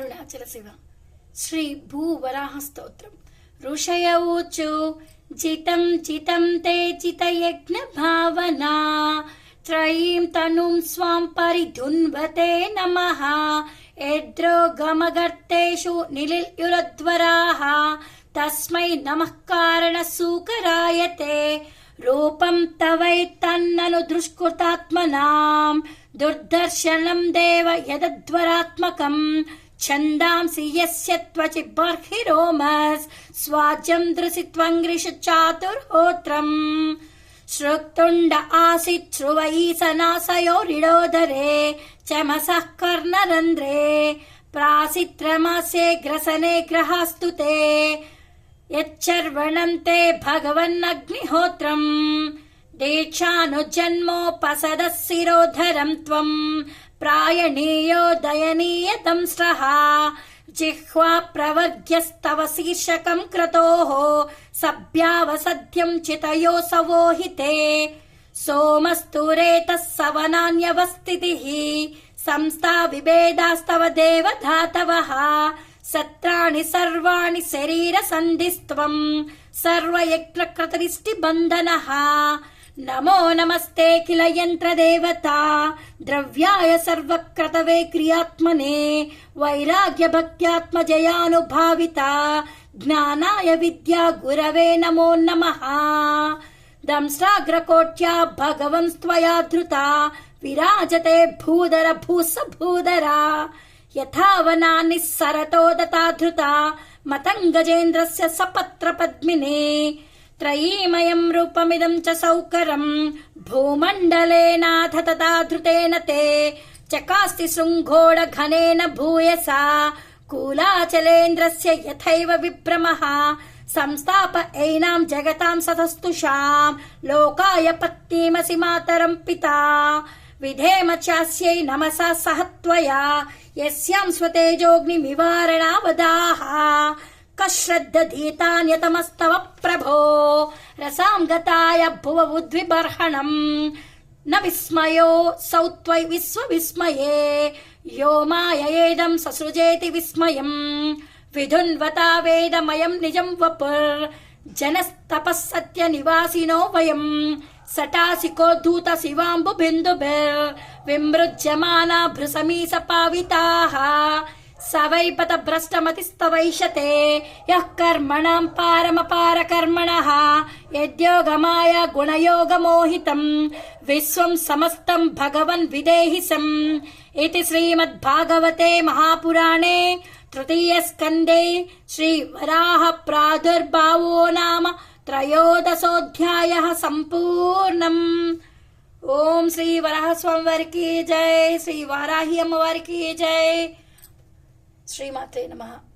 అరుణాచల శివ. శ్రీ భూవరాహ స్తోత్రం. ఋషయ ఊచు జితం జితం తే జితయజ్ఞ భావనా త్రయీం తనుం స్వాం పరిధున్వతే నమః. ఏద్రో గమగర్తేషు నిలిల్యురధ్వరాః తస్మై నమః కారణ సూకరాయతే. రూపం తవైతన్నను దుష్కృతాత్మనాం దుర్దర్శనం దేవ యదధ్వరాత్మకం. ఛందాంసి యస్య త్వచి బర్హిరోమస్ స్వాజ్యం దృశిత్వంగ్రిష చాతుర్హోత్రం. శ్రుక్తుండ ఆసిత్ శ్రువైసనాసయోరిడోదరే చమసః కర్ణరంధ్రే ప్రాసిత్రమాస్యే గ్రసనే గ్రహాస్తుతే. యచ్చర్వణం తే భగవన్నగ్నిహోత్రం దీక్షానుజన్మోపసదః శిరోధరం త్వం. ప్రాయణీయో దయనీయతం స్రః జిహ్వా ప్రవర్గ్యస్తవ శీర్షకం క్రతోః సభ్యావసధ్యం చితయో సవోహితే. సోమస్తు రేతః సవనాన్యవస్థితిః సంస్థా విభేదాస్తవ దేవధాతవః. సత్రాణి సర్వాణి శరీర సంధిస్త్వం సర్వయజ్ఞకృతరిష్టి బంధనః. నమో నమస్తే కిల యంత్ర దేవతా ద్రవ్యాయ సర్వక్రతవే క్రియాత్మనే. వైరాగ్య భక్త్యాత్మజయానుభావిత జ్ఞానాయ విద్యా గురవే నమో నమః. దంస్రాగ్రకోట్యా భగవంస్త్వయా ధృతా విరాజతే భూధర భూస భూధరా. యథావనాన్ని సరతో దతాధృతా మతంగజేంద్రస్య సపత్ర పద్మినే. త్రయీమయం రూపమిదం చ సౌకరం భూమండలేనాథ తదాధృతేన తే. చకాస్తి శృంఘోడ ఘనేన భూయసా కూలాచలేంద్రస్య యథైవ విభ్రమః. సంస్థాప ఏనాం జగతాం సతస్తుషాం లోకాయ పత్నీమసి మాతరం పితా. విధేమ చాస్యై నమసా సహ త్వయా యస్యాం స్వతేజోగ్నిమివారణావదాః. కశ్రద్ధధీతాన్యతమస్తవ ప్రభో రసాం గతాయ భువ ఉద్విబర్హణం. న విస్మయో సౌ త్వయి విశ్వవిస్మయే యో మాయయేదం ససృజేతి విస్మయం. విధున్వతా వేదమయం నిజం వపుర్ జనస్తపస్సత్య నివాసినో వయం. సటాసికోద్ధూత శివాంబు బిందుభిర్ విమృజ్యమానా భృసమీస పావితాః. సవైపత భ్రష్టమతిస్తవైషతే యః కర్మణాం పారమపార కర్మణః. యద్యోగమాయ గుణయోగమోహితం విశ్వం సమస్తం భగవన్ విదేహిసం. ఇతి శ్రీమద్భాగవతే మహాపురాణే తృతీయ స్కందే శ్రీ వరాహ ప్రాదుర్భావో నామ త్రయోదశోऽధ్యాయః సంపూర్ణం. ఓం శ్రీ వరాహస్వామి వారికి జై. శ్రీ వారాహి అమ్మవారికి జై. శ్రీమాత్రే నమః.